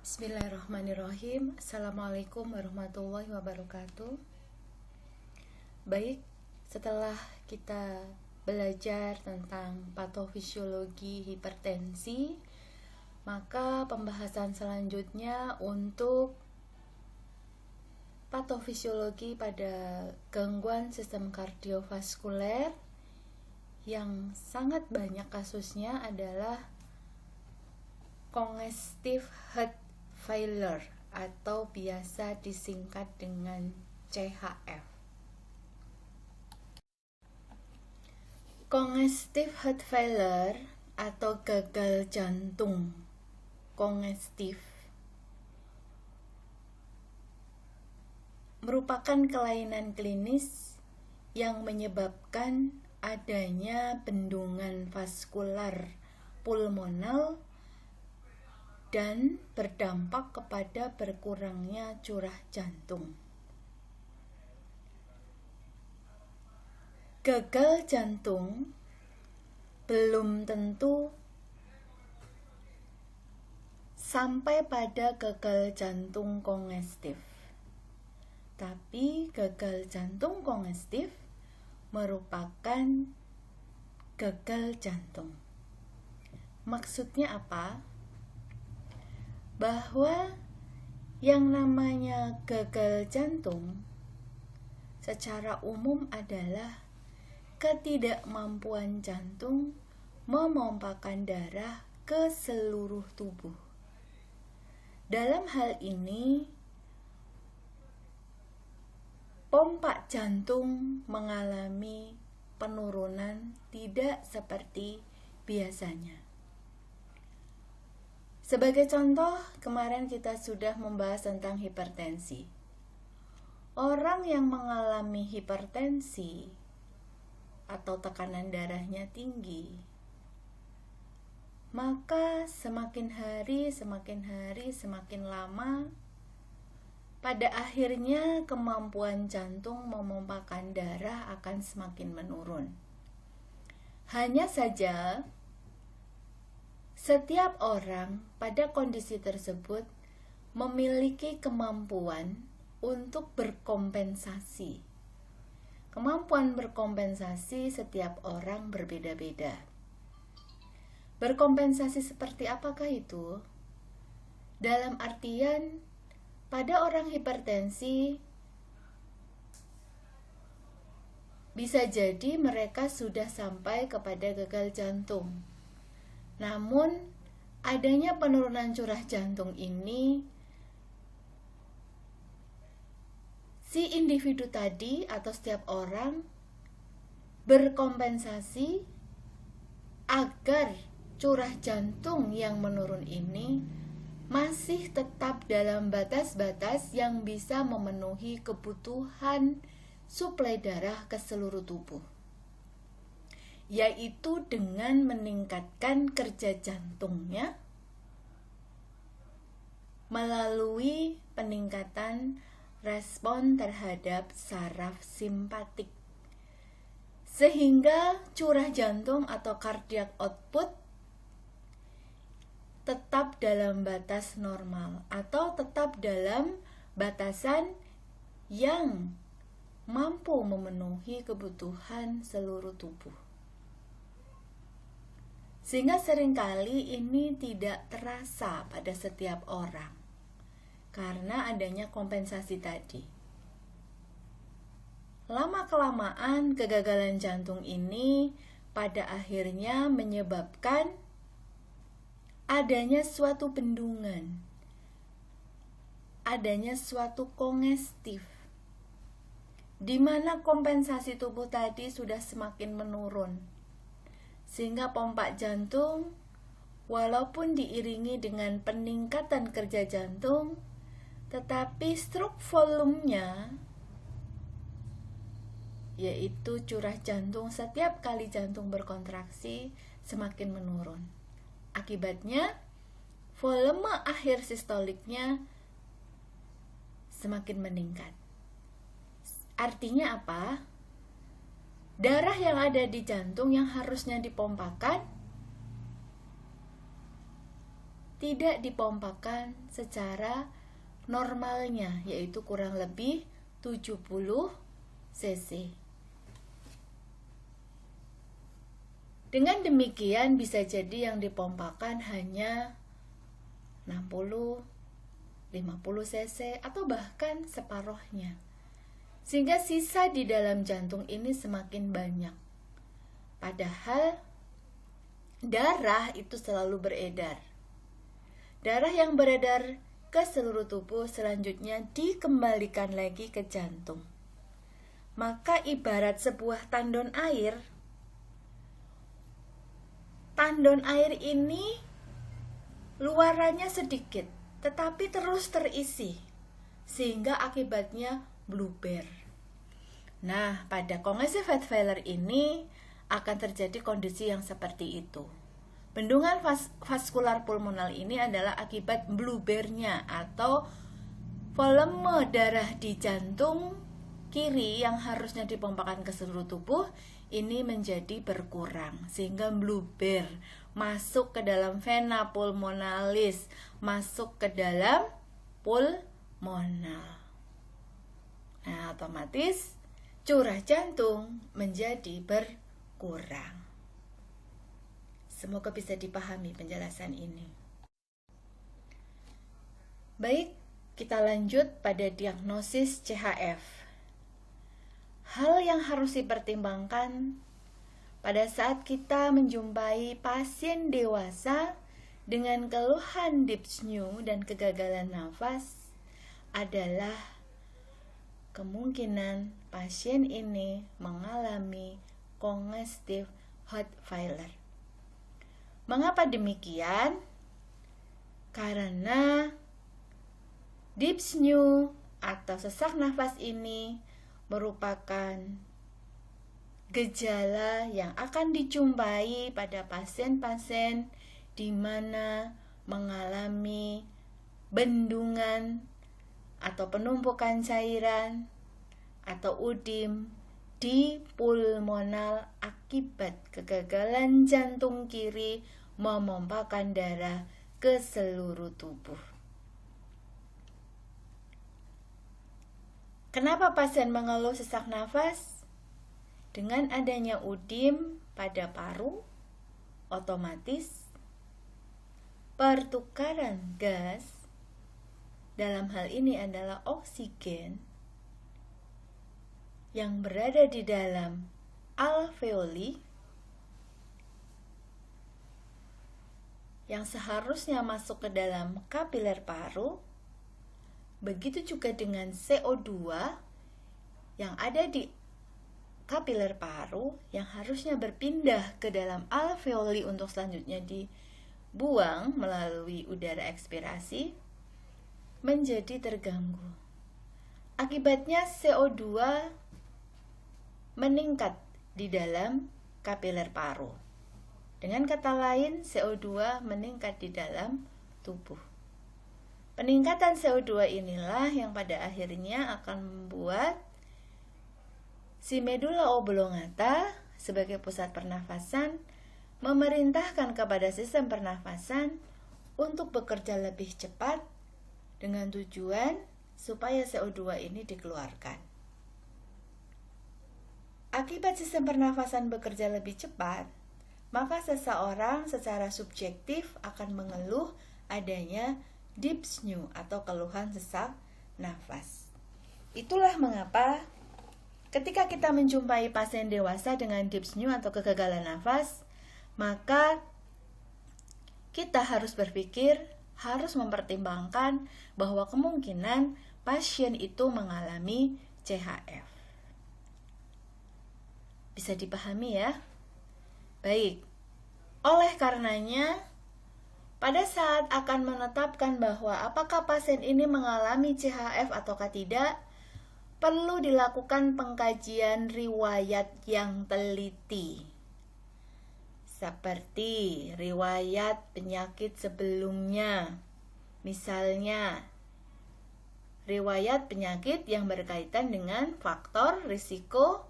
Bismillahirrahmanirrahim. Assalamualaikum warahmatullahi wabarakatuh. Baik, setelah kita belajar tentang patofisiologi hipertensi, maka pembahasan selanjutnya untuk patofisiologi pada gangguan sistem kardiovaskuler yang sangat banyak kasusnya adalah congestive heart failure atau biasa disingkat dengan CHF. Congestive heart failure atau gagal jantung kongestif merupakan kelainan klinis yang menyebabkan adanya bendungan vaskular pulmonal dan berdampak kepada berkurangnya curah jantung. Gagal jantung belum tentu sampai pada gagal jantung kongestif. Tapi gagal jantung kongestif merupakan gagal jantung. Maksudnya apa? Bahwa yang namanya gagal jantung secara umum adalah ketidakmampuan jantung memompakan darah ke seluruh tubuh. Dalam hal ini, pompa jantung mengalami penurunan tidak seperti biasanya. Sebagai contoh, kemarin kita sudah membahas tentang hipertensi. Orang yang mengalami hipertensi atau tekanan darahnya tinggi, maka semakin hari semakin lama, pada akhirnya kemampuan jantung memompakan darah akan semakin menurun. Hanya saja, setiap orang pada kondisi tersebut memiliki kemampuan untuk berkompensasi. Kemampuan berkompensasi setiap orang berbeda-beda. Berkompensasi seperti apakah itu? Dalam artian, pada orang hipertensi, bisa jadi mereka sudah sampai kepada gagal jantung. Namun, adanya penurunan curah jantung ini, si individu tadi atau setiap orang berkompensasi agar curah jantung yang menurun ini masih tetap dalam batas-batas yang bisa memenuhi kebutuhan suplai darah ke seluruh tubuh, yaitu dengan meningkatkan kerja jantungnya melalui peningkatan respon terhadap saraf simpatik, sehingga curah jantung atau cardiac output tetap dalam batas normal atau tetap dalam batasan yang mampu memenuhi kebutuhan seluruh tubuh. Sehingga seringkali ini tidak terasa pada setiap orang karena adanya kompensasi tadi. Lama-kelamaan kegagalan jantung ini pada akhirnya menyebabkan adanya suatu bendungan, adanya suatu kongestif, di mana kompensasi tubuh tadi sudah semakin menurun, sehingga pompa jantung walaupun diiringi dengan peningkatan kerja jantung, tetapi stroke volumenya, yaitu curah jantung setiap kali jantung berkontraksi, semakin menurun. Akibatnya, volume akhir sistoliknya semakin meningkat. Artinya apa? Darah yang ada di jantung yang harusnya dipompakan tidak dipompakan secara normalnya, yaitu kurang lebih 70 cc. Dengan demikian bisa jadi yang dipompakan hanya 60, 50 cc atau bahkan separuhnya. Sehingga sisa di dalam jantung ini semakin banyak. Padahal darah itu selalu beredar. Darah yang beredar ke seluruh tubuh selanjutnya dikembalikan lagi ke jantung. Maka ibarat sebuah tandon air. Tandon air ini luarannya sedikit, tetapi terus terisi, sehingga akibatnya bluber. Nah, pada congestive heart failure ini akan terjadi kondisi yang seperti itu. Bendungan vaskular pulmonal ini adalah akibat blubernya atau volume darah di jantung kiri yang harusnya dipompakan ke seluruh tubuh ini menjadi berkurang sehingga bluber masuk ke dalam vena pulmonalis, masuk ke dalam pulmonal. Nah, otomatis curah jantung menjadi berkurang. Semoga bisa dipahami penjelasan ini. Baik, kita lanjut pada diagnosis CHF. Hal yang harus dipertimbangkan pada saat kita menjumpai pasien dewasa dengan keluhan dyspnea dan kegagalan nafas adalah kemungkinan pasien ini mengalami congestive heart failure. Mengapa demikian? Karena dyspnea atau sesak nafas ini merupakan gejala yang akan dijumpai pada pasien-pasien di mana mengalami bendungan atau penumpukan cairan atau udim di pulmonal akibat kegagalan jantung kiri memompakan darah ke seluruh tubuh. Kenapa pasien mengeluh sesak nafas? Dengan adanya udim pada paru, otomatis pertukaran gas, dalam hal ini adalah oksigen, yang berada di dalam alveoli yang seharusnya masuk ke dalam kapiler paru, begitu juga dengan CO2 yang ada di kapiler paru yang harusnya berpindah ke dalam alveoli untuk selanjutnya dibuang melalui udara ekspirasi menjadi terganggu. Akibatnya CO2 meningkat di dalam kapiler paru. Dengan kata lain, CO2 meningkat di dalam tubuh. Peningkatan CO2 inilah yang pada akhirnya akan membuat si medula oblongata sebagai pusat pernafasan memerintahkan kepada sistem pernafasan untuk bekerja lebih cepat dengan tujuan supaya CO2 ini dikeluarkan. Akibat sistem pernafasan bekerja lebih cepat, maka seseorang secara subjektif akan mengeluh adanya dyspnea atau keluhan sesak nafas. Itulah mengapa ketika kita menjumpai pasien dewasa dengan dyspnea atau kegagalan nafas, maka kita harus berpikir, harus mempertimbangkan bahwa kemungkinan pasien itu mengalami CHF. Bisa dipahami ya? Baik, oleh karenanya, pada saat akan menetapkan bahwa apakah pasien ini mengalami CHF ataukah tidak, perlu dilakukan pengkajian riwayat yang teliti. Seperti riwayat penyakit sebelumnya. Misalnya, riwayat penyakit yang berkaitan dengan faktor risiko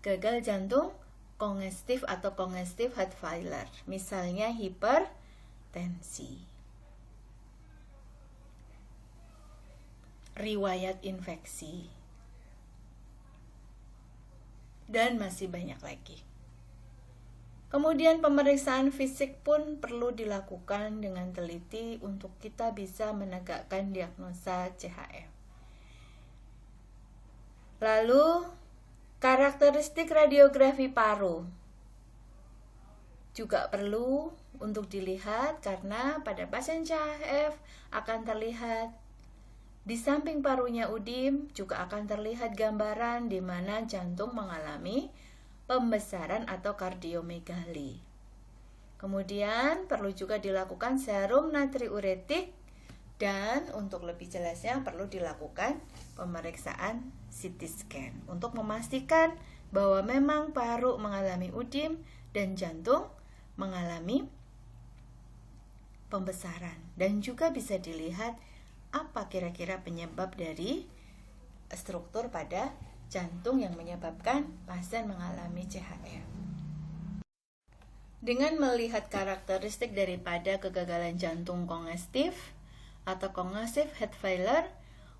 gagal jantung kongestif atau congestive heart failure, misalnya hipertensi. riwayat infeksi, dan masih banyak lagi. Kemudian pemeriksaan fisik pun perlu dilakukan dengan teliti untuk kita bisa menegakkan diagnosa CHF. Lalu, karakteristik radiografi paru juga perlu untuk dilihat karena pada pasien CHF akan terlihat di samping parunya udim juga akan terlihat gambaran di mana jantung mengalami pembesaran atau kardiomegali. Kemudian perlu juga dilakukan serum natriuretik dan untuk lebih jelasnya perlu dilakukan pemeriksaan CT scan untuk memastikan bahwa memang paru mengalami udim dan jantung mengalami pembesaran, dan juga bisa dilihat apa kira-kira penyebab dari struktur pada jantung yang menyebabkan pasien mengalami CHF. Dengan melihat karakteristik daripada kegagalan jantung kongestif atau congestive heart failure,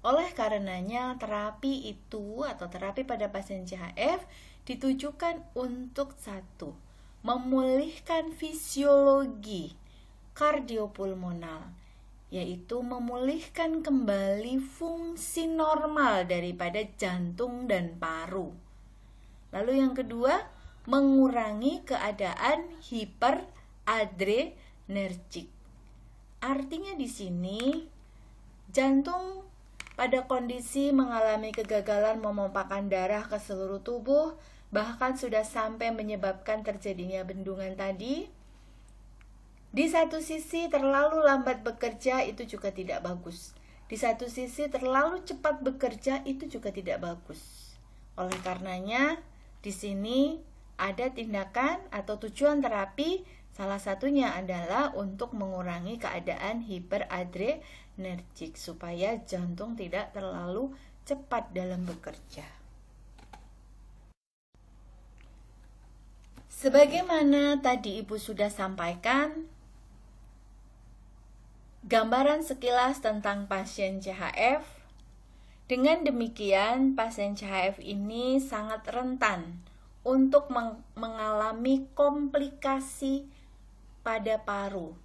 oleh karenanya terapi itu atau terapi pada pasien CHF ditujukan untuk satu, memulihkan fisiologi kardiopulmonal, yaitu memulihkan kembali fungsi normal daripada jantung dan paru. Lalu yang kedua, mengurangi keadaan hiperadrenergik. Artinya di sini jantung pada kondisi mengalami kegagalan memompahkan darah ke seluruh tubuh, bahkan sudah sampai menyebabkan terjadinya bendungan tadi. Di satu sisi terlalu lambat bekerja itu juga tidak bagus. Di satu sisi terlalu cepat bekerja itu juga tidak bagus. Oleh karenanya, di sini ada tindakan atau tujuan terapi, salah satunya adalah untuk mengurangi keadaan hiperadrenergik supaya jantung tidak terlalu cepat dalam bekerja. Sebagaimana tadi Ibu sudah sampaikan, gambaran sekilas tentang pasien CHF. Dengan demikian, pasien CHF ini sangat rentan untuk mengalami komplikasi pada paru,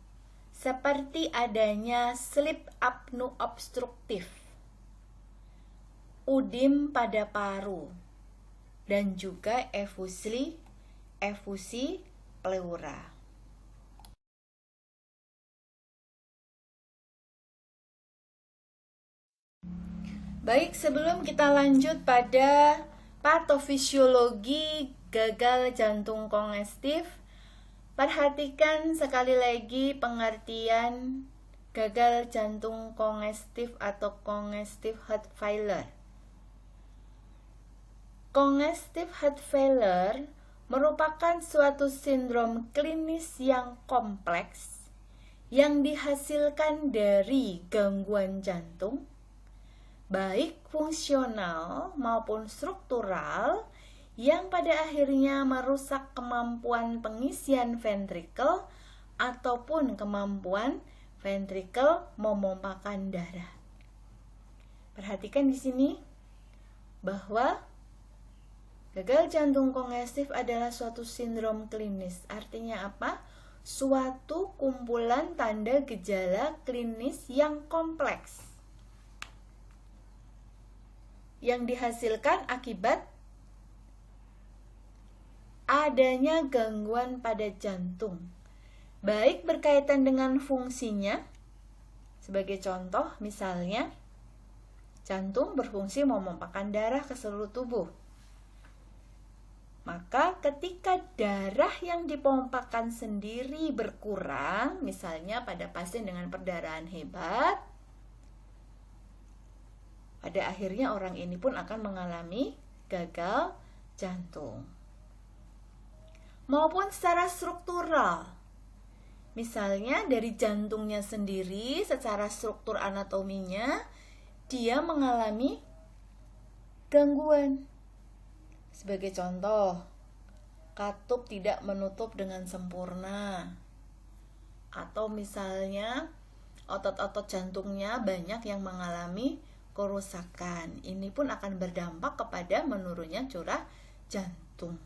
seperti adanya sleep apnea obstruktif, udim pada paru, dan juga efusi pleura. Baik, sebelum kita lanjut pada patofisiologi gagal jantung kongestif, perhatikan sekali lagi pengertian gagal jantung kongestif atau congestive heart failure. Congestive heart failure merupakan suatu sindrom klinis yang kompleks yang dihasilkan dari gangguan jantung, baik fungsional maupun struktural, yang pada akhirnya merusak kemampuan pengisian ventrikel ataupun kemampuan ventrikel memompahkan darah. Perhatikan di sini bahwa gagal jantung kongestif adalah suatu sindrom klinis. Artinya apa? Suatu kumpulan tanda gejala klinis yang kompleks yang dihasilkan akibat adanya gangguan pada jantung, baik berkaitan dengan fungsinya. Sebagai contoh, misalnya jantung berfungsi memompahkan darah ke seluruh tubuh. Maka ketika darah yang dipompahkan sendiri berkurang, misalnya pada pasien dengan perdarahan hebat, pada akhirnya orang ini pun akan mengalami gagal jantung. Maupun secara struktural. Misalnya dari jantungnya sendiri, secara struktur anatominya, dia mengalami gangguan. Sebagai contoh, katup tidak menutup dengan sempurna. Atau misalnya otot-otot jantungnya banyak yang mengalami kerusakan. Ini pun akan berdampak kepada menurunnya curah jantung.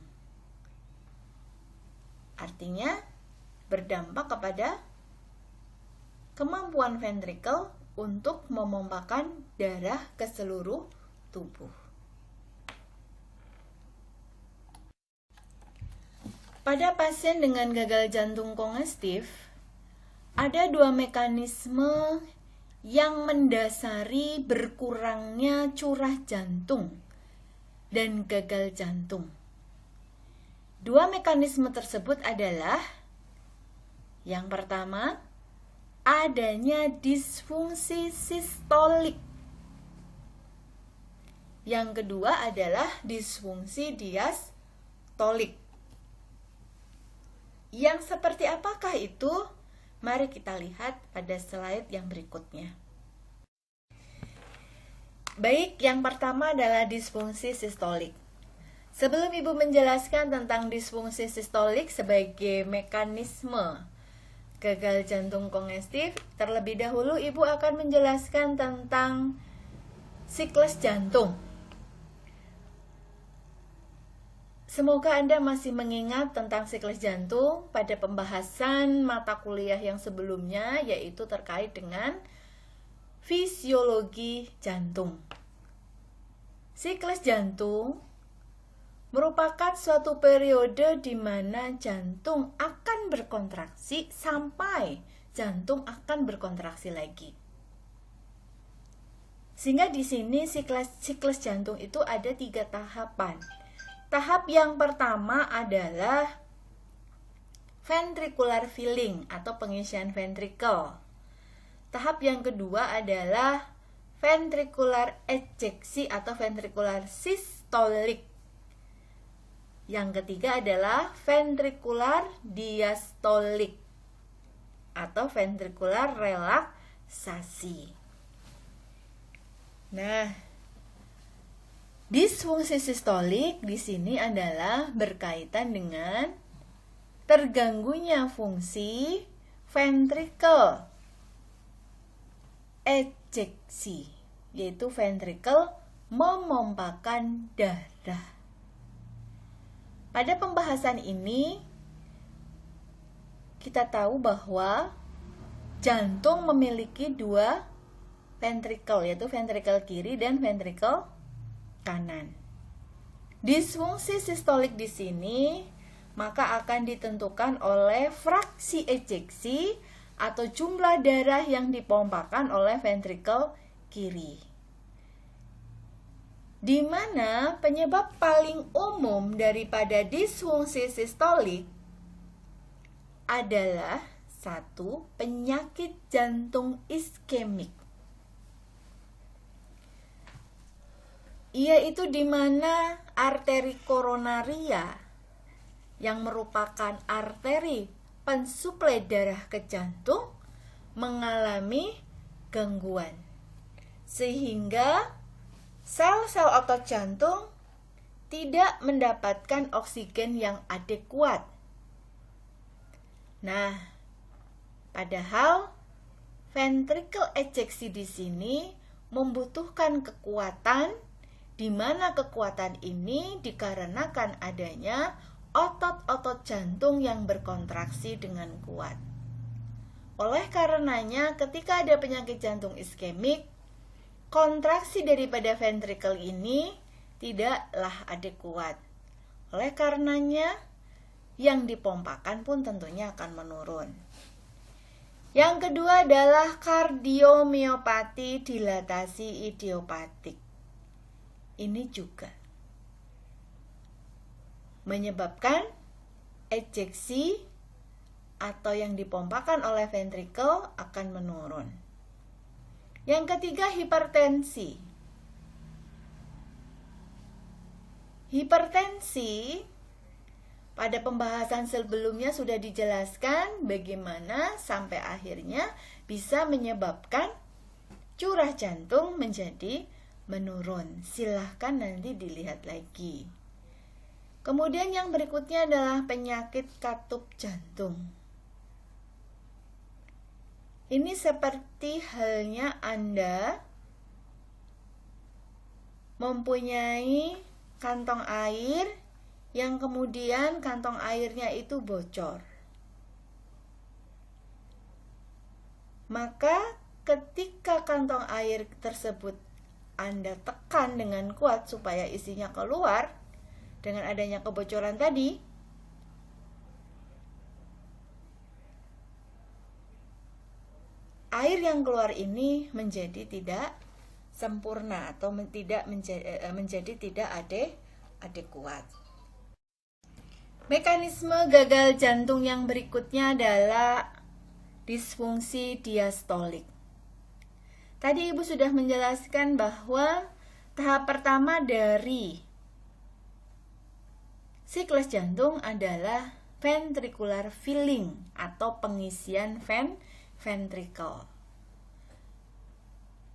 Artinya berdampak kepada kemampuan ventrikel untuk memompakan darah ke seluruh tubuh. Pada pasien dengan gagal jantung kongestif, ada dua mekanisme yang mendasari berkurangnya curah jantung dan gagal jantung. Dua mekanisme tersebut adalah yang pertama, adanya disfungsi sistolik. Yang kedua adalah disfungsi diastolik. Yang seperti apakah itu? Mari kita lihat pada slide yang berikutnya. Baik, yang pertama adalah disfungsi sistolik. Sebelum Ibu menjelaskan tentang disfungsi sistolik sebagai mekanisme gagal jantung kongestif, terlebih dahulu Ibu akan menjelaskan tentang siklus jantung. Semoga Anda masih mengingat tentang siklus jantung pada pembahasan mata kuliah yang sebelumnya, yaitu terkait dengan fisiologi jantung. Siklus jantung merupakan suatu periode di mana jantung akan berkontraksi sampai jantung akan berkontraksi lagi. Sehingga di sini siklus jantung itu ada 3 tahapan. Tahap yang pertama adalah ventricular filling atau pengisian ventrikel. Tahap yang kedua adalah ventricular ejeksi atau ventricular systolic. Yang ketiga adalah ventricular diastolik atau ventricular relaksasi. Nah, disfungsi sistolik di sini adalah berkaitan dengan terganggunya fungsi ventrikel ejeksi, yaitu ventrikel memompakan darah. Pada pembahasan ini, kita tahu bahwa jantung memiliki 2 ventrikel, yaitu ventrikel kiri dan ventrikel kanan. Disfungsi sistolik di sini maka akan ditentukan oleh fraksi ejeksi atau jumlah darah yang dipompakan oleh ventrikel kiri. Di mana penyebab paling umum daripada disfungsi sistolik adalah 1. Penyakit jantung iskemik, yaitu di mana arteri koronaria yang merupakan arteri pensuplai darah ke jantung mengalami gangguan, sehingga sel-sel otot jantung tidak mendapatkan oksigen yang adekuat. Nah, padahal ventrikel ejeksi di sini membutuhkan kekuatan, di mana kekuatan ini dikarenakan adanya otot-otot jantung yang berkontraksi dengan kuat. Oleh karenanya, ketika ada penyakit jantung iskemik, kontraksi daripada ventrikel ini tidaklah adekuat. Oleh karenanya, yang dipompakan pun tentunya akan menurun. Yang kedua adalah kardiomiopati dilatasi idiopatik. Ini juga menyebabkan ejeksi atau yang dipompakan oleh ventrikel akan menurun. Yang ketiga, hipertensi. Hipertensi pada pembahasan sebelumnya sudah dijelaskan bagaimana sampai akhirnya bisa menyebabkan curah jantung menjadi menurun. Silahkan nanti dilihat lagi. Kemudian yang berikutnya adalah penyakit katup jantung. Ini seperti halnya Anda mempunyai kantong air yang kemudian kantong airnya itu bocor. Maka ketika kantong air tersebut Anda tekan dengan kuat supaya isinya keluar, dengan adanya kebocoran tadi, air yang keluar ini menjadi tidak sempurna atau menjadi tidak adekuat. Mekanisme gagal jantung yang berikutnya adalah disfungsi diastolik. Tadi Ibu sudah menjelaskan bahwa tahap pertama dari siklus jantung adalah ventricular filling atau pengisian ventricle.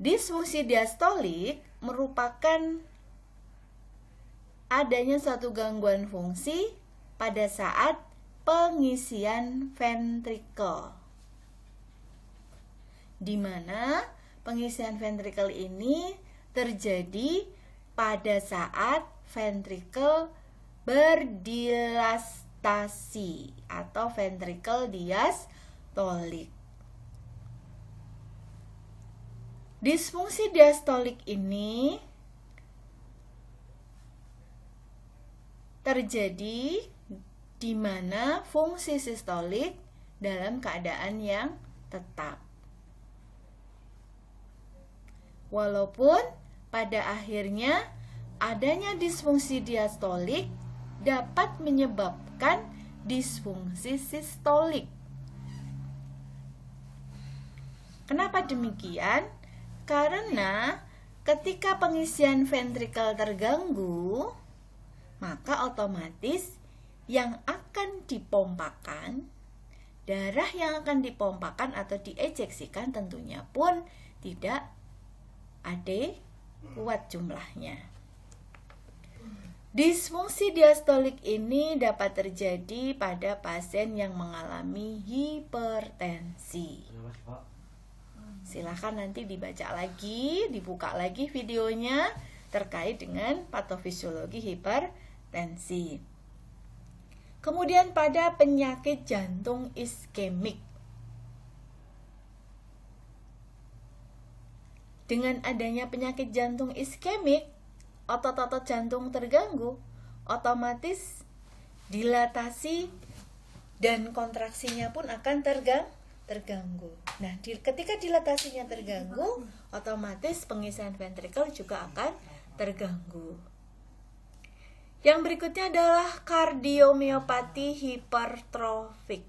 Disfungsi diastolik merupakan adanya suatu gangguan fungsi pada saat pengisian ventricle, di mana pengisian ventricle ini terjadi pada saat ventricle berdilastasi atau ventricle diastolik. Disfungsi diastolik ini terjadi di mana fungsi sistolik dalam keadaan yang tetap. Walaupun pada akhirnya adanya disfungsi diastolik dapat menyebabkan disfungsi sistolik. Kenapa demikian? Karena ketika pengisian ventricle terganggu, maka otomatis yang akan dipompakan, darah yang akan dipompakan atau diejeksikan tentunya pun tidak adekuat jumlahnya. Disfungsi diastolik ini dapat terjadi pada pasien yang mengalami hipertensi. Silakan nanti dibaca lagi, dibuka lagi videonya terkait dengan patofisiologi hipertensi. Kemudian pada penyakit jantung iskemik. Dengan adanya penyakit jantung iskemik, otot-otot jantung terganggu, otomatis dilatasi dan kontraksinya pun akan terganggu. Nah, ketika dilatasinya terganggu, otomatis pengisian ventricle juga akan terganggu. Yang berikutnya adalah kardiomiopati hipertrofik.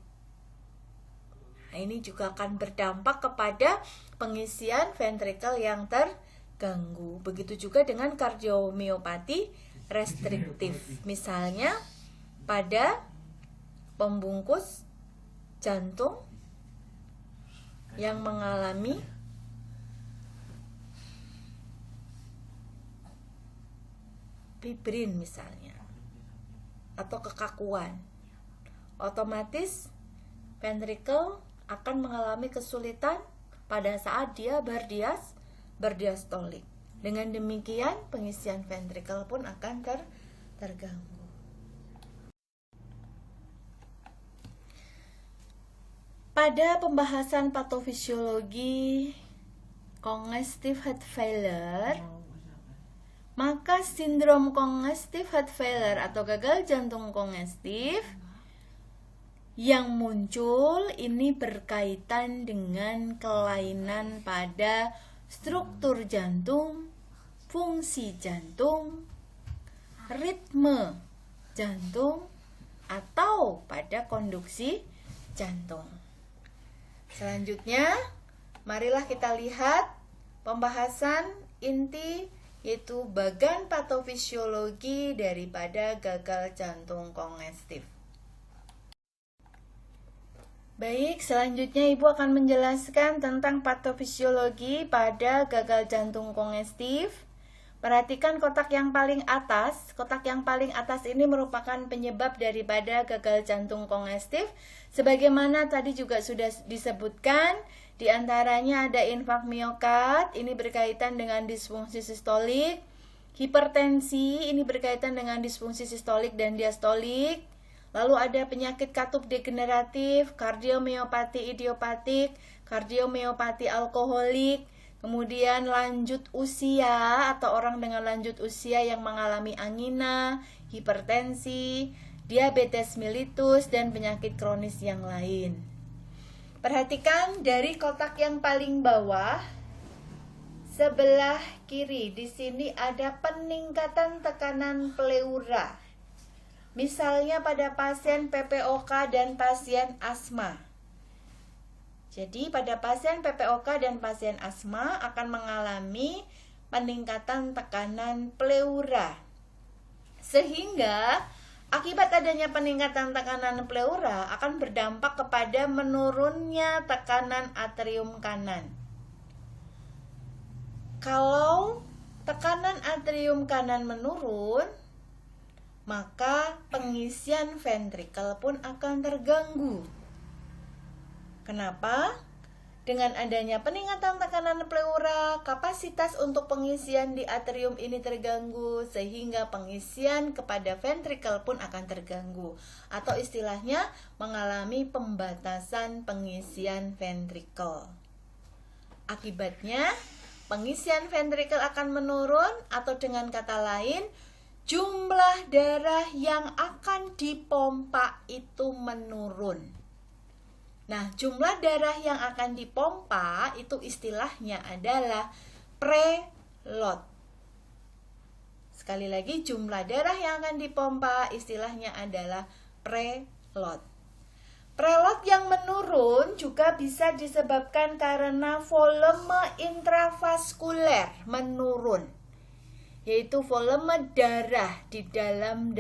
Nah, ini juga akan berdampak kepada pengisian ventricle yang terganggu. Begitu juga dengan kardiomiopati restriktif. Misalnya pada pembungkus jantung yang mengalami fibrin misalnya atau kekakuan, otomatis ventricle akan mengalami kesulitan pada saat dia berdiastolik. Dengan demikian pengisian ventricle pun akan terganggu. Pada pembahasan patofisiologi congestive heart failure, maka sindrom congestive heart failure atau gagal jantung kongestif yang muncul ini berkaitan dengan kelainan pada struktur jantung, fungsi jantung, ritme jantung, atau pada konduksi jantung. Selanjutnya, marilah kita lihat pembahasan inti yaitu bagan patofisiologi daripada gagal jantung kongestif. Baik, selanjutnya Ibu akan menjelaskan tentang patofisiologi pada gagal jantung kongestif. Perhatikan kotak yang paling atas. Kotak yang paling atas ini merupakan penyebab daripada gagal jantung kongestif. Sebagaimana tadi juga sudah disebutkan, diantaranya ada infak miokard, ini berkaitan dengan disfungsi sistolik. Hipertensi ini berkaitan dengan disfungsi sistolik dan diastolik. Lalu ada penyakit katup degeneratif, kardiomiopati idiopatik, kardiomiopati alkoholik, kemudian lanjut usia atau orang dengan lanjut usia yang mengalami angina, hipertensi, diabetes mellitus, dan penyakit kronis yang lain. Perhatikan dari kotak yang paling bawah, sebelah kiri di sini ada peningkatan tekanan pleura. Misalnya pada pasien PPOK dan pasien asma. Jadi pada pasien PPOK dan pasien asma akan mengalami peningkatan tekanan pleura. Sehingga akibat adanya peningkatan tekanan pleura akan berdampak kepada menurunnya tekanan atrium kanan. Kalau tekanan atrium kanan menurun, maka pengisian ventrikel pun akan terganggu. Kenapa? Dengan adanya peningkatan tekanan pleura, kapasitas untuk pengisian di atrium ini terganggu, sehingga pengisian kepada ventrikel pun akan terganggu. Atau istilahnya mengalami pembatasan pengisian ventrikel. Akibatnya, pengisian ventrikel akan menurun, atau dengan kata lain, jumlah darah yang akan dipompa itu menurun. Nah, jumlah darah yang akan dipompa itu istilahnya adalah preload. Sekali lagi, jumlah darah yang akan dipompa istilahnya adalah preload. Preload yang menurun juga bisa disebabkan karena volume intravaskuler menurun, yaitu volume darah, di dalam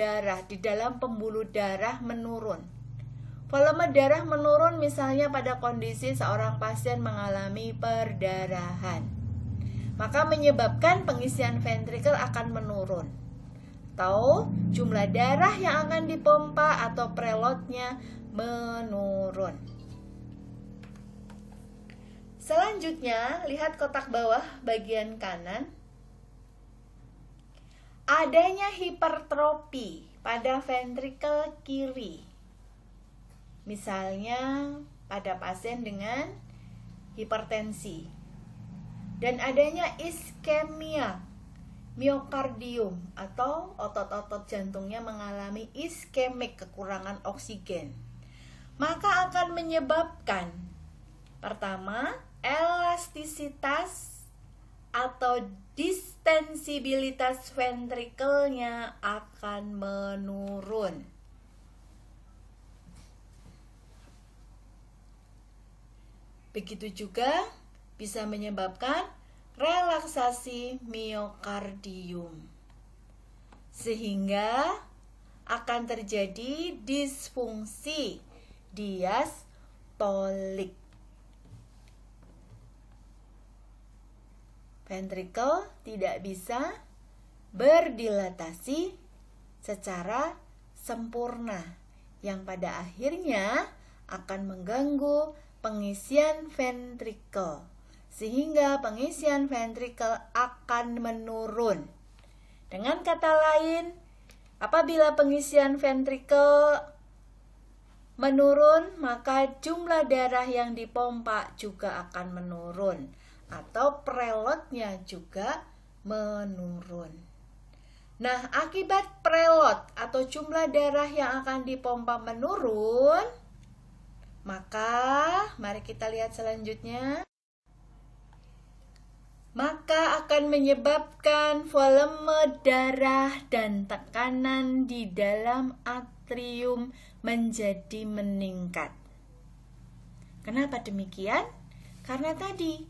pembuluh darah menurun. Volume darah menurun misalnya pada kondisi seorang pasien mengalami perdarahan, maka menyebabkan pengisian ventrikel akan menurun, atau jumlah darah yang akan dipompa atau preloadnya menurun. Selanjutnya, lihat kotak bawah bagian kanan. Adanya hipertrofi pada ventrikel kiri. Misalnya pada pasien dengan hipertensi. Dan adanya iskemia miokardium atau otot-otot jantungnya mengalami iskemik, kekurangan oksigen. Maka akan menyebabkan pertama, elastisitas atau distensibilitas ventrikelnya akan menurun. Begitu juga bisa menyebabkan relaksasi miokardium, sehingga akan terjadi disfungsi diastolik. Ventrikel tidak bisa berdilatasi secara sempurna, yang pada akhirnya akan mengganggu pengisian ventrikel, sehingga pengisian ventrikel akan menurun. Dengan kata lain, apabila pengisian ventrikel menurun, maka jumlah darah yang dipompa juga akan menurun, atau preloadnya juga menurun. Nah, akibat preload atau jumlah darah yang akan dipompa menurun, maka mari kita lihat selanjutnya. Maka akan menyebabkan volume darah dan tekanan di dalam atrium menjadi meningkat. Kenapa demikian? Karena tadi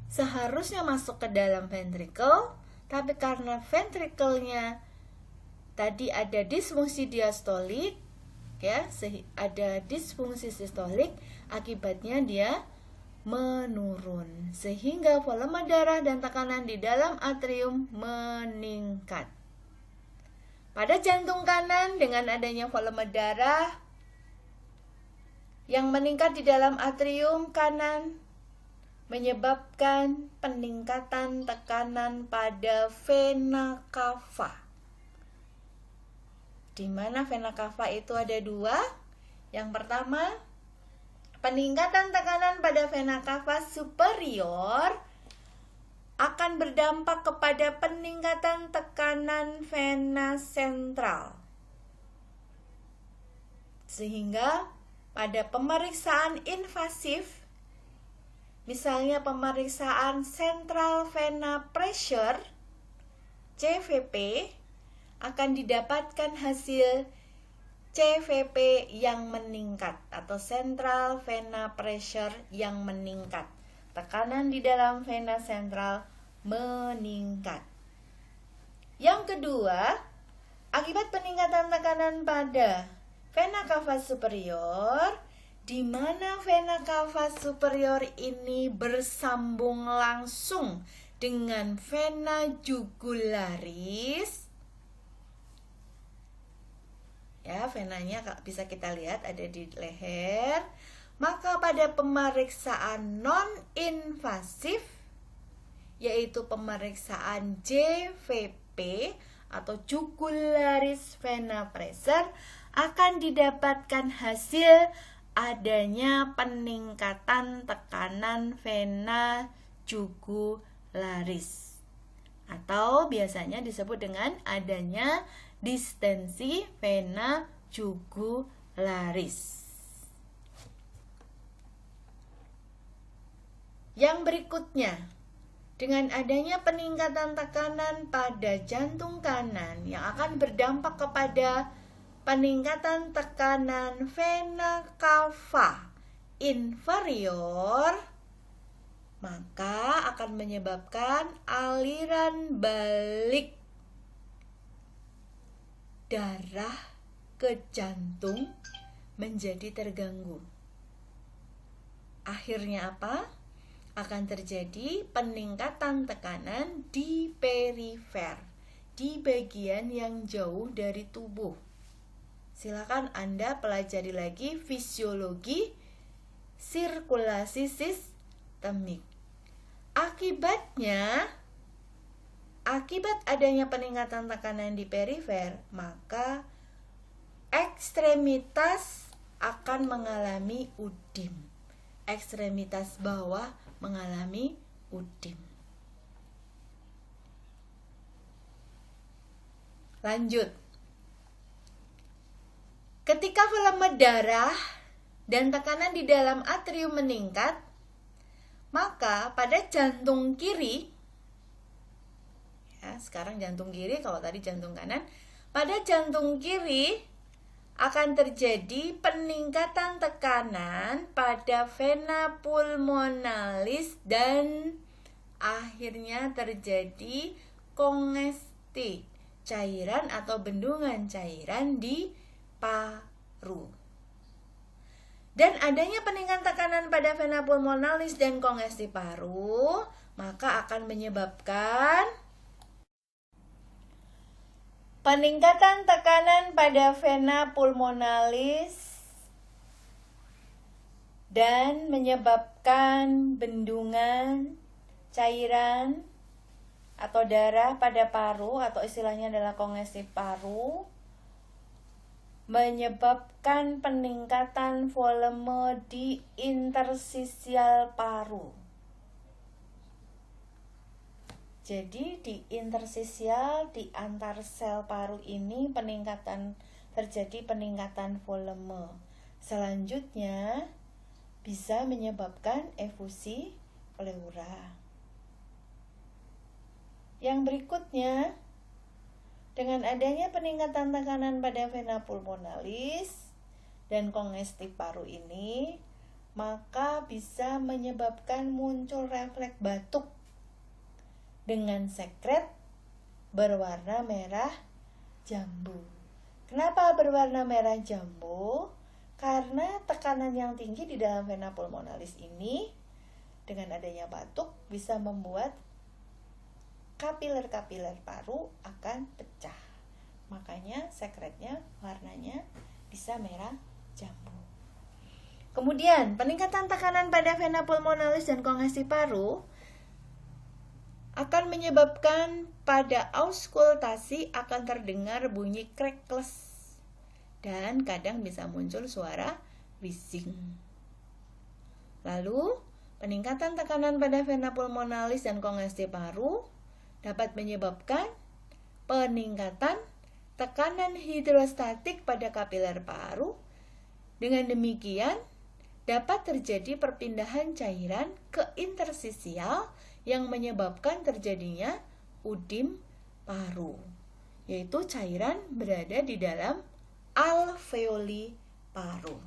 seharusnya masuk ke dalam ventrikel, tapi karena ventrikelnya tadi ada disfungsi diastolik, ya, ada disfungsi sistolik, akibatnya dia menurun, sehingga volume darah dan tekanan di dalam atrium meningkat. Pada jantung kanan, dengan adanya volume darah yang meningkat di dalam atrium kanan, menyebabkan peningkatan tekanan pada vena cava. Di mana vena cava itu ada dua. Yang pertama, peningkatan tekanan pada vena cava superior akan berdampak kepada peningkatan tekanan vena sentral. Sehingga pada pemeriksaan invasif, misalnya pemeriksaan central vena pressure CVP, akan didapatkan hasil CVP yang meningkat atau central vena pressure yang meningkat. Tekanan di dalam vena sentral meningkat. Yang kedua, akibat peningkatan tekanan pada vena cava superior, di mana vena cava superior ini bersambung langsung dengan vena jugularis. Ya, venanya bisa kita lihat ada di leher. Maka pada pemeriksaan non-invasif, yaitu pemeriksaan JVP atau jugularis vena pressure, akan didapatkan hasil adanya peningkatan tekanan vena jugularis, atau biasanya disebut dengan adanya distensi vena jugularis. Yang berikutnya, dengan adanya peningkatan tekanan pada jantung kanan yang akan berdampak kepada peningkatan tekanan vena cava inferior, maka akan menyebabkan aliran balik darah ke jantung menjadi terganggu. Akhirnya apa? Akan terjadi peningkatan tekanan di perifer, di bagian yang jauh dari tubuh. Silakan Anda pelajari lagi fisiologi sirkulasi sistemik. Akibat adanya peningkatan tekanan di perifer, maka ekstremitas akan mengalami udim. Ekstremitas bawah mengalami udim. Lanjut. Ketika volume darah dan tekanan di dalam atrium meningkat, maka pada jantung kiri, ya, sekarang jantung kiri, kalau tadi jantung kanan, pada jantung kiri akan terjadi peningkatan tekanan pada vena pulmonalis dan akhirnya terjadi kongesti, cairan atau bendungan cairan di paru. Dan adanya peningkatan tekanan pada vena pulmonalis dan kongesti paru, maka akan menyebabkan peningkatan tekanan pada vena pulmonalis dan menyebabkan bendungan cairan atau darah pada paru, atau istilahnya adalah kongesti paru, menyebabkan peningkatan volume di interstisial paru. Jadi di interstisial, di antar sel paru ini terjadi peningkatan volume. Selanjutnya bisa menyebabkan efusi pleura. Yang berikutnya, dengan adanya peningkatan tekanan pada vena pulmonalis dan kongesti paru ini, maka bisa menyebabkan muncul refleks batuk dengan sekret berwarna merah jambu. Kenapa berwarna merah jambu? Karena tekanan yang tinggi di dalam vena pulmonalis ini dengan adanya batuk bisa membuat kapiler-kapiler paru akan pecah. Makanya sekretnya warnanya bisa merah jambu. Kemudian, peningkatan tekanan pada vena pulmonalis dan kongesti paru akan menyebabkan pada auskultasi akan terdengar bunyi crackles dan kadang bisa muncul suara wheezing. Lalu, peningkatan tekanan pada vena pulmonalis dan kongesti paru dapat menyebabkan peningkatan tekanan hidrostatik pada kapiler paru. Dengan demikian, dapat terjadi perpindahan cairan ke interstisial yang menyebabkan terjadinya udim paru, yaitu cairan berada di dalam alveoli paru.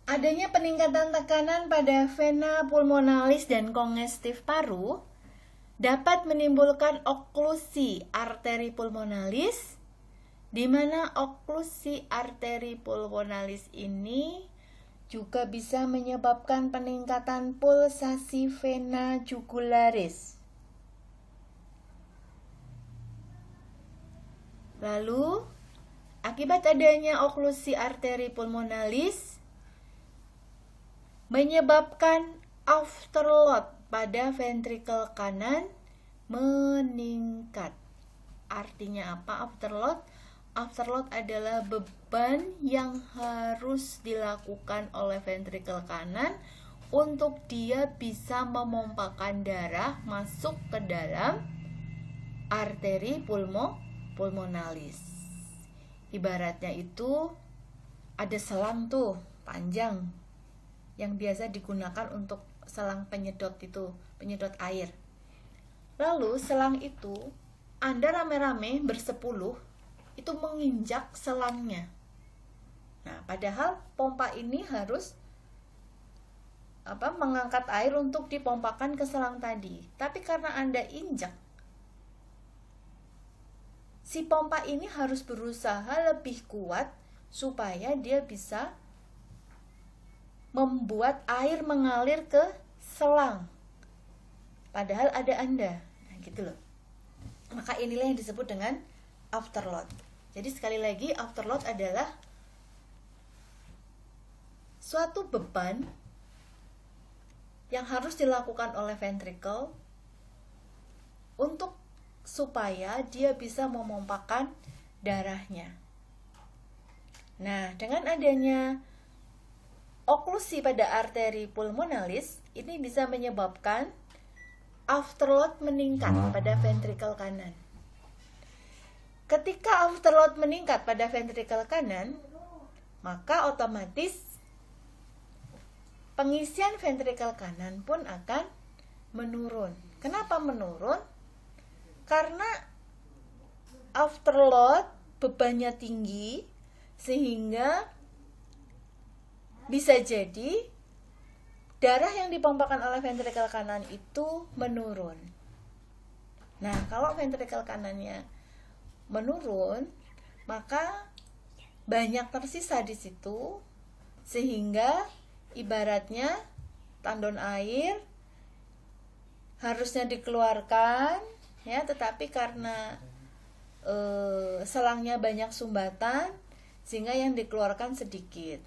Adanya peningkatan tekanan pada vena pulmonalis dan kongestif paru dapat menimbulkan oklusi arteri pulmonalis, di mana oklusi arteri pulmonalis ini juga bisa menyebabkan peningkatan pulsasi vena jugularis. Lalu, akibat adanya oklusi arteri pulmonalis menyebabkan afterload pada ventrikel kanan meningkat. Artinya apa afterload? Afterload adalah beban yang harus dilakukan oleh ventrikel kanan untuk dia bisa memompakan darah masuk ke dalam arteri pulmonalis. Ibaratnya itu ada selang tuh panjang yang biasa digunakan untuk selang penyedot air. Lalu selang itu Anda rame-rame bersepuluh itu menginjak selangnya. Nah, padahal pompa ini harus mengangkat air untuk dipompakan ke selang tadi. Tapi karena Anda injak, si pompa ini harus berusaha lebih kuat supaya dia bisa membuat air mengalir ke selang. Padahal ada Anda. Nah, gitu loh. Maka inilah yang disebut dengan afterload. Jadi sekali lagi, afterload adalah suatu beban yang harus dilakukan oleh ventrikel untuk supaya dia bisa memompakan darahnya. Nah, dengan adanya oklusi pada arteri pulmonalis, ini bisa menyebabkan afterload meningkat pada ventrikel kanan. Ketika afterload meningkat pada ventrikel kanan, maka otomatis pengisian ventrikel kanan pun akan menurun. Kenapa menurun? Karena afterload bebannya tinggi, sehingga bisa jadi darah yang dipompakan oleh ventrikel kanan itu menurun. Nah, kalau ventrikel kanannya menurun, maka banyak tersisa di situ, sehingga ibaratnya tandon air harusnya dikeluarkan, ya, tetapi karena selangnya banyak sumbatan, sehingga yang dikeluarkan sedikit,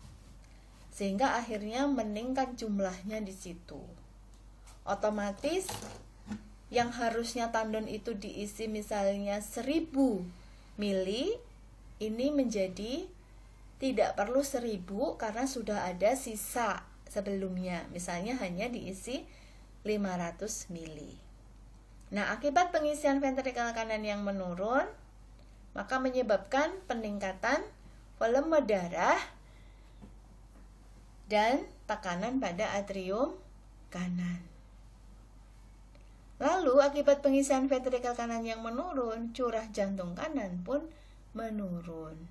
sehingga akhirnya meningkat jumlahnya di situ. Otomatis yang harusnya tandon itu diisi misalnya 1000 mili, ini menjadi tidak perlu 1000 karena sudah ada sisa sebelumnya, misalnya hanya diisi 500 mili. Nah, akibat pengisian ventrikel kanan yang menurun, maka menyebabkan peningkatan volume darah dan tekanan pada atrium kanan. Lalu akibat pengisian ventrikel kanan yang menurun, curah jantung kanan pun menurun.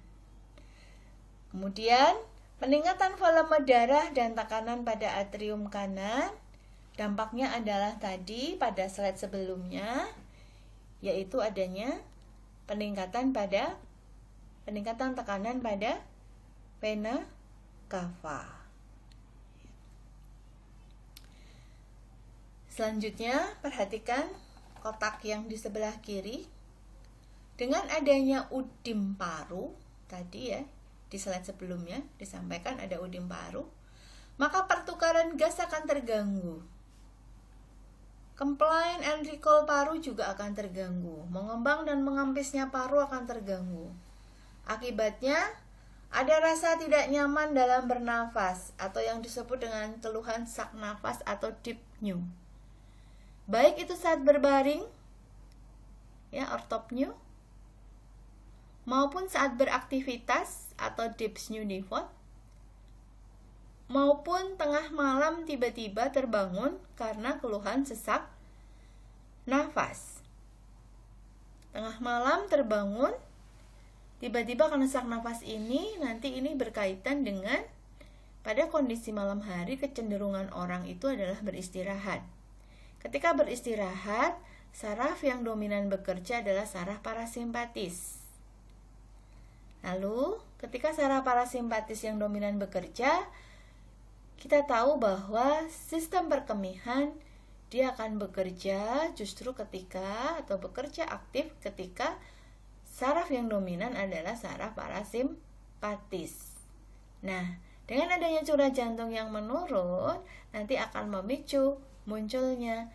Kemudian peningkatan volume darah dan tekanan pada atrium kanan, dampaknya adalah tadi pada slide sebelumnya, yaitu adanya peningkatan tekanan pada vena cava. Selanjutnya, perhatikan kotak yang di sebelah kiri, dengan adanya udim paru, tadi ya, di slide sebelumnya disampaikan ada udim paru, maka pertukaran gas akan terganggu. Complain and recall paru juga akan terganggu. Mengembang dan mengempisnya paru akan terganggu. Akibatnya, ada rasa tidak nyaman dalam bernafas atau yang disebut dengan keluhan sak nafas atau dyspnea. Baik itu saat berbaring, ya, orthopnea, maupun saat beraktivitas atau dyspnea default, maupun tengah malam tiba-tiba terbangun karena keluhan sesak nafas. Tengah malam terbangun tiba-tiba karena sesak nafas ini, nanti ini berkaitan dengan pada kondisi malam hari kecenderungan orang itu adalah beristirahat. Ketika beristirahat, saraf yang dominan bekerja adalah saraf parasimpatis. Lalu, ketika saraf parasimpatis yang dominan bekerja, kita tahu bahwa sistem perkemihan dia akan bekerja justru ketika atau bekerja aktif ketika saraf yang dominan adalah saraf parasimpatis. Nah, dengan adanya curah jantung yang menurun, nanti akan memicu munculnya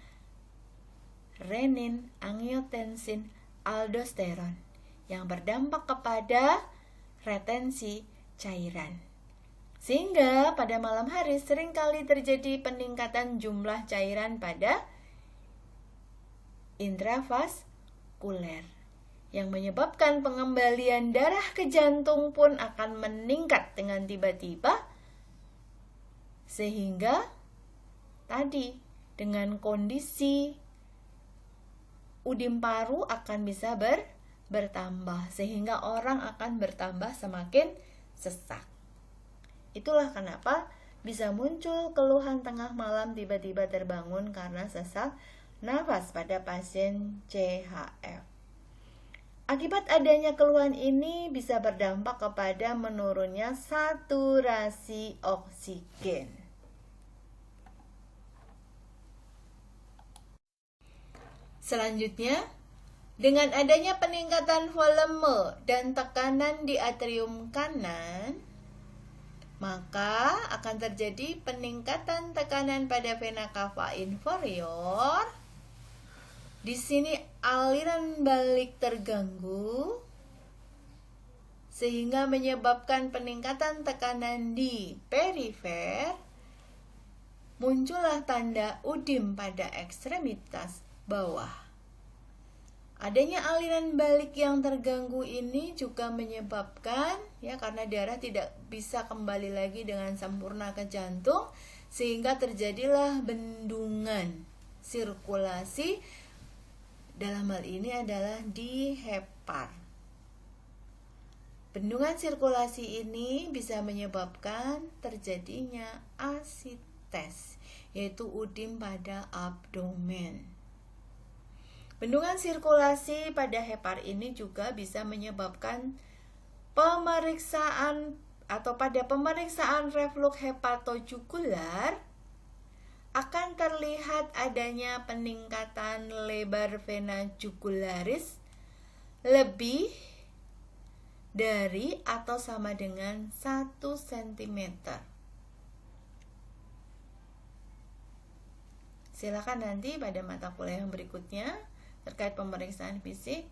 renin, angiotensin, aldosteron yang berdampak kepada retensi cairan. Sehingga pada malam hari seringkali terjadi peningkatan jumlah cairan pada intravaskuler yang menyebabkan pengembalian darah ke jantung pun akan meningkat dengan tiba-tiba, sehingga tadi dengan kondisi udim paru akan bisa bertambah, sehingga orang akan bertambah semakin sesak. Itulah kenapa bisa muncul keluhan tengah malam tiba-tiba terbangun karena sesak nafas pada pasien CHF. Akibat adanya keluhan ini bisa berdampak kepada menurunnya saturasi oksigen. Selanjutnya, dengan adanya peningkatan volume dan tekanan di atrium kanan, maka akan terjadi peningkatan tekanan pada vena cava inferior. Di sini aliran balik terganggu sehingga menyebabkan peningkatan tekanan di perifer. Muncullah tanda udim pada ekstremitas bawah. Adanya aliran balik yang terganggu ini juga menyebabkan, ya, karena darah tidak bisa kembali lagi dengan sempurna ke jantung, sehingga terjadilah bendungan sirkulasi. Dalam hal ini adalah di hepar. Bendungan sirkulasi ini bisa menyebabkan terjadinya asites, yaitu udim pada abdomen. Bendungan sirkulasi pada hepar ini juga bisa menyebabkan pemeriksaan atau pada pemeriksaan reflux hepatojugular akan terlihat adanya peningkatan lebar vena jugularis lebih dari atau sama dengan 1 cm. Silakan nanti pada mata kuliah yang berikutnya terkait pemeriksaan fisik,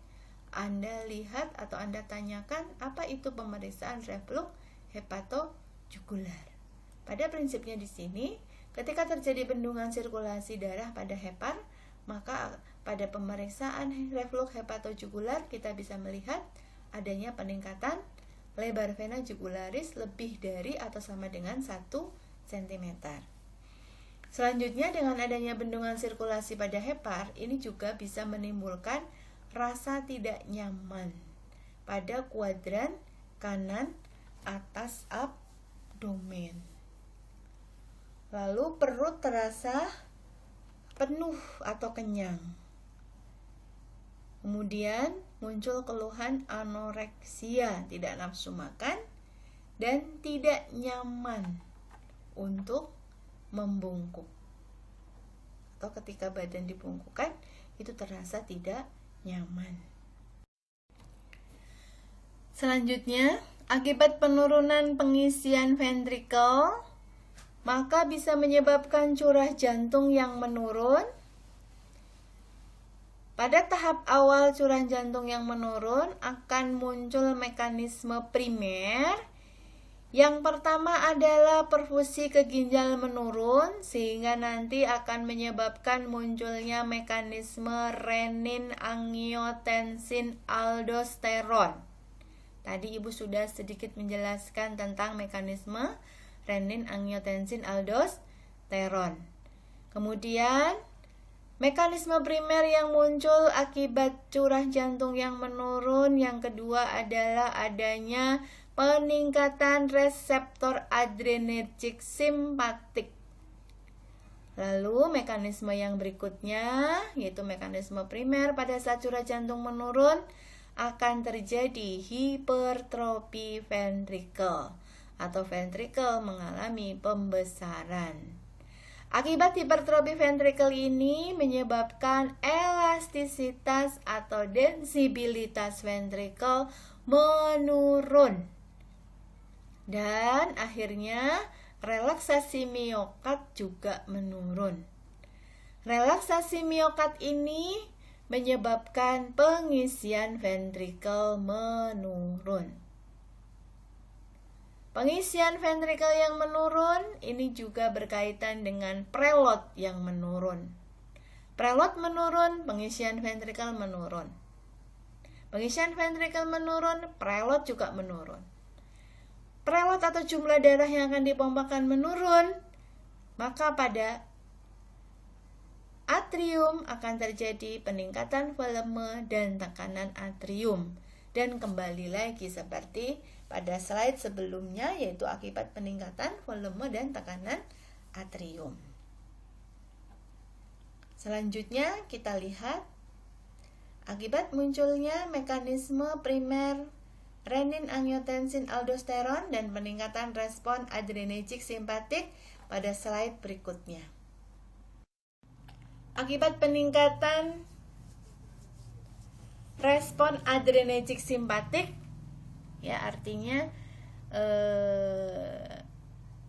Anda lihat atau Anda tanyakan apa itu pemeriksaan reflux hepatojugular. Pada prinsipnya di sini, ketika terjadi bendungan sirkulasi darah pada hepar, maka pada pemeriksaan reflux hepatojugular kita bisa melihat adanya peningkatan lebar vena jugularis lebih dari atau sama dengan 1 cm. Selanjutnya, dengan adanya bendungan sirkulasi pada hepar, ini juga bisa menimbulkan rasa tidak nyaman pada kuadran kanan atas abdomen. Lalu perut terasa penuh atau kenyang. Kemudian muncul keluhan anoreksia, tidak nafsu makan, dan tidak nyaman untuk membungkuk. Atau ketika badan dibungkukkan, itu terasa tidak nyaman. Selanjutnya, akibat penurunan pengisian ventrikel, maka bisa menyebabkan curah jantung yang menurun. Pada tahap awal curah jantung yang menurun akan muncul mekanisme primer. Yang pertama adalah perfusi ke ginjal menurun, sehingga nanti akan menyebabkan munculnya mekanisme renin-angiotensin-aldosteron. Tadi Ibu sudah sedikit menjelaskan tentang mekanisme renin-angiotensin-aldosteron. Kemudian, mekanisme primer yang muncul akibat curah jantung yang menurun yang kedua adalah adanya peningkatan reseptor adrenergik simpatik. Lalu mekanisme yang berikutnya yaitu mekanisme primer pada saat curah jantung menurun akan terjadi hipertrofi ventrikel atau ventrikel mengalami pembesaran. Akibat hipertrofi ventrikel ini menyebabkan elastisitas atau densibilitas ventrikel menurun. Dan akhirnya relaksasi miokard juga menurun. Relaksasi miokard ini menyebabkan pengisian ventrikel menurun. Pengisian ventrikel yang menurun ini juga berkaitan dengan preload yang menurun. Preload menurun, pengisian ventrikel menurun. Pengisian ventrikel menurun, preload juga menurun. Preload atau jumlah darah yang akan dipompakan menurun, maka pada atrium akan terjadi peningkatan volume dan tekanan atrium. Dan kembali lagi seperti pada slide sebelumnya, yaitu akibat peningkatan volume dan tekanan atrium. Selanjutnya kita lihat akibat munculnya mekanisme primer renin-angiotensin-aldosteron dan peningkatan respon adrenergik simpatik pada slide berikutnya. Akibat peningkatan respon adrenergik simpatik, ya artinya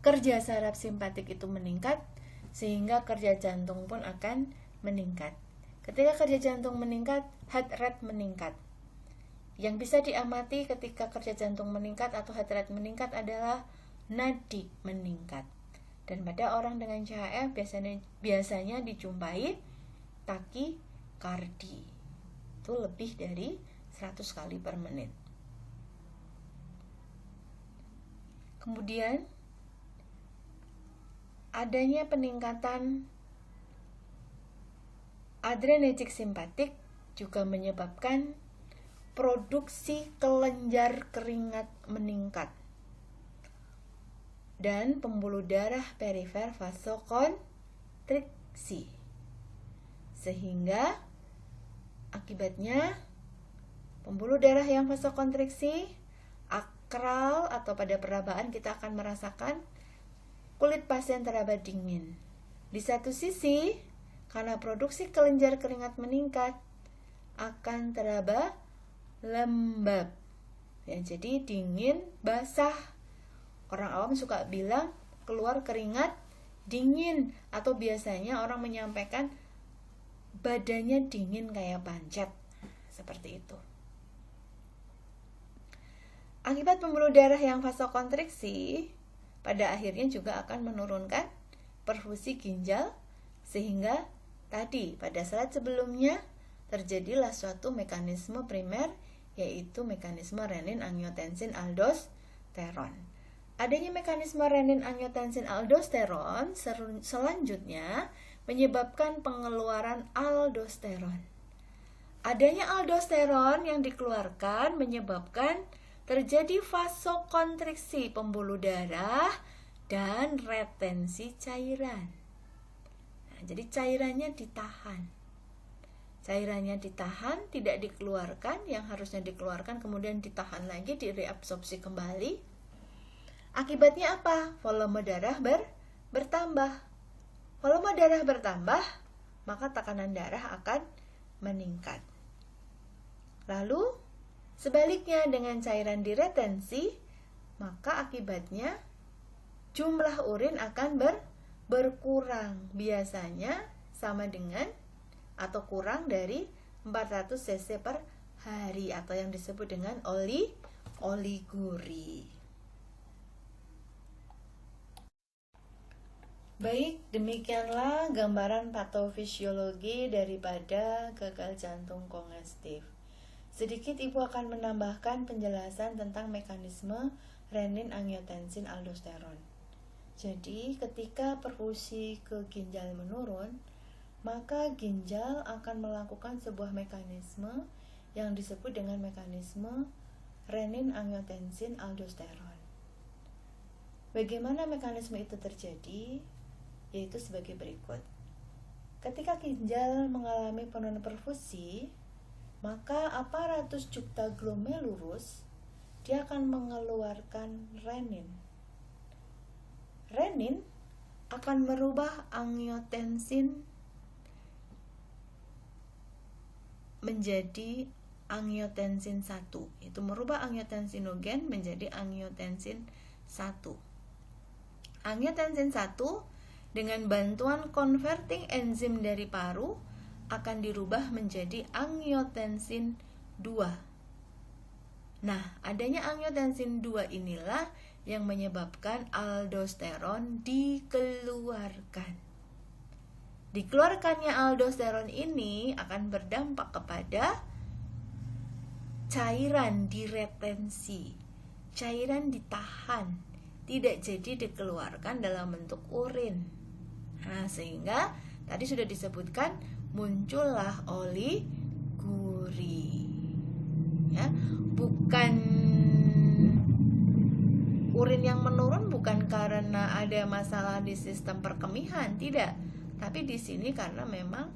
kerja saraf simpatik itu meningkat, sehingga kerja jantung pun akan meningkat. Ketika kerja jantung meningkat, heart rate meningkat. Yang bisa diamati ketika kerja jantung meningkat atau heart rate meningkat adalah nadi meningkat. Dan pada orang dengan CHF biasanya dijumpai takikardi. Itu lebih dari 100 kali per menit. Kemudian adanya peningkatan adrenergik simpatik juga menyebabkan produksi kelenjar keringat meningkat dan pembuluh darah perifer vasokonstriksi, sehingga akibatnya pembuluh darah yang vasokonstriksi akral atau pada perabaan kita akan merasakan kulit pasien teraba dingin. Di satu sisi, karena produksi kelenjar keringat meningkat, akan teraba lembab. Ya, jadi dingin, basah. Orang awam suka bilang keluar keringat dingin, atau biasanya orang menyampaikan badannya dingin kayak pancet. Seperti itu. Akibat pembuluh darah yang vasokonstriksi, pada akhirnya juga akan menurunkan perfusi ginjal, sehingga tadi pada slide sebelumnya terjadilah suatu mekanisme primer, yaitu mekanisme renin-angiotensin-aldosteron. Adanya mekanisme renin-angiotensin-aldosteron selanjutnya menyebabkan pengeluaran aldosteron. Adanya aldosteron yang dikeluarkan menyebabkan terjadi vasokonstriksi pembuluh darah dan retensi cairan. Nah, jadi cairannya ditahan. Cairannya ditahan, tidak dikeluarkan, yang harusnya dikeluarkan kemudian ditahan lagi, direabsorpsi kembali. Akibatnya apa? Volume darah bertambah. Volume darah bertambah, maka tekanan darah akan meningkat. Lalu, sebaliknya dengan cairan diretensi, maka akibatnya jumlah urin akan berkurang. Biasanya sama dengan atau kurang dari 400 cc per hari atau yang disebut dengan oliguri. Baik, demikianlah gambaran patofisiologi daripada gagal jantung kongestif. Sedikit Ibu akan menambahkan penjelasan tentang mekanisme renin-angiotensin-aldosteron. Jadi, ketika perfusi ke ginjal menurun, maka ginjal akan melakukan sebuah mekanisme yang disebut dengan mekanisme renin-angiotensin-aldosteron. Bagaimana mekanisme itu terjadi? Yaitu sebagai berikut. Ketika ginjal mengalami penurunan perfusi, maka aparatus juxtaglomerulus dia akan mengeluarkan renin. Renin akan merubah angiotensin menjadi angiotensin 1. Itu merubah angiotensinogen menjadi angiotensin 1. Angiotensin 1 dengan bantuan converting enzim dari paru akan dirubah menjadi angiotensin 2. Nah, adanya angiotensin 2 inilah yang menyebabkan aldosteron dikeluarkan. Dikeluarkannya aldosteron ini akan berdampak kepada cairan diretensi. Cairan ditahan, tidak jadi dikeluarkan dalam bentuk urin. Nah, sehingga tadi sudah disebutkan muncullah oliguri. Ya, bukan urin yang menurun bukan karena ada masalah di sistem perkemihan, tidak. Tapi di sini karena memang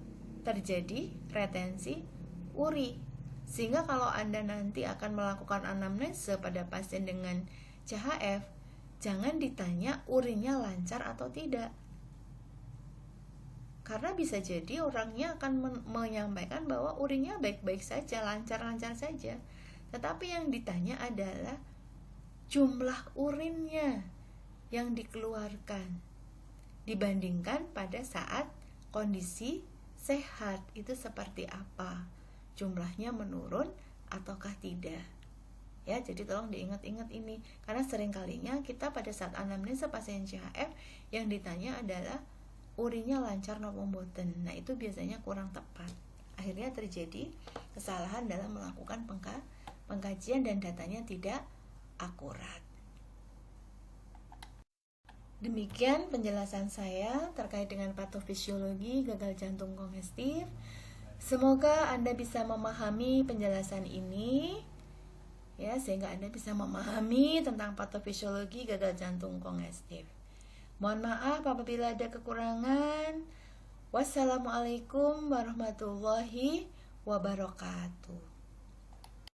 terjadi retensi uri. Sehingga kalau Anda nanti akan melakukan anamnese pada pasien dengan CHF, jangan ditanya urinnya lancar atau tidak. Karena bisa jadi orangnya akan menyampaikan bahwa urinnya baik-baik saja, lancar-lancar saja. Tetapi yang ditanya adalah jumlah urinnya yang dikeluarkan dibandingkan pada saat kondisi sehat itu seperti apa. Jumlahnya menurun ataukah tidak. Ya, jadi tolong diingat-ingat ini. Karena seringkalinya kita pada saat anamnesa pasien CHF yang ditanya adalah urinnya lancar napa mboten. Nah, itu biasanya kurang tepat. Akhirnya terjadi kesalahan dalam melakukan pengkajian dan datanya tidak akurat. Demikian penjelasan saya terkait dengan patofisiologi gagal jantung kongestif. Semoga Anda bisa memahami penjelasan ini, ya, sehingga Anda bisa memahami tentang patofisiologi gagal jantung kongestif. Mohon maaf apabila ada kekurangan. Wassalamualaikum warahmatullahi wabarakatuh.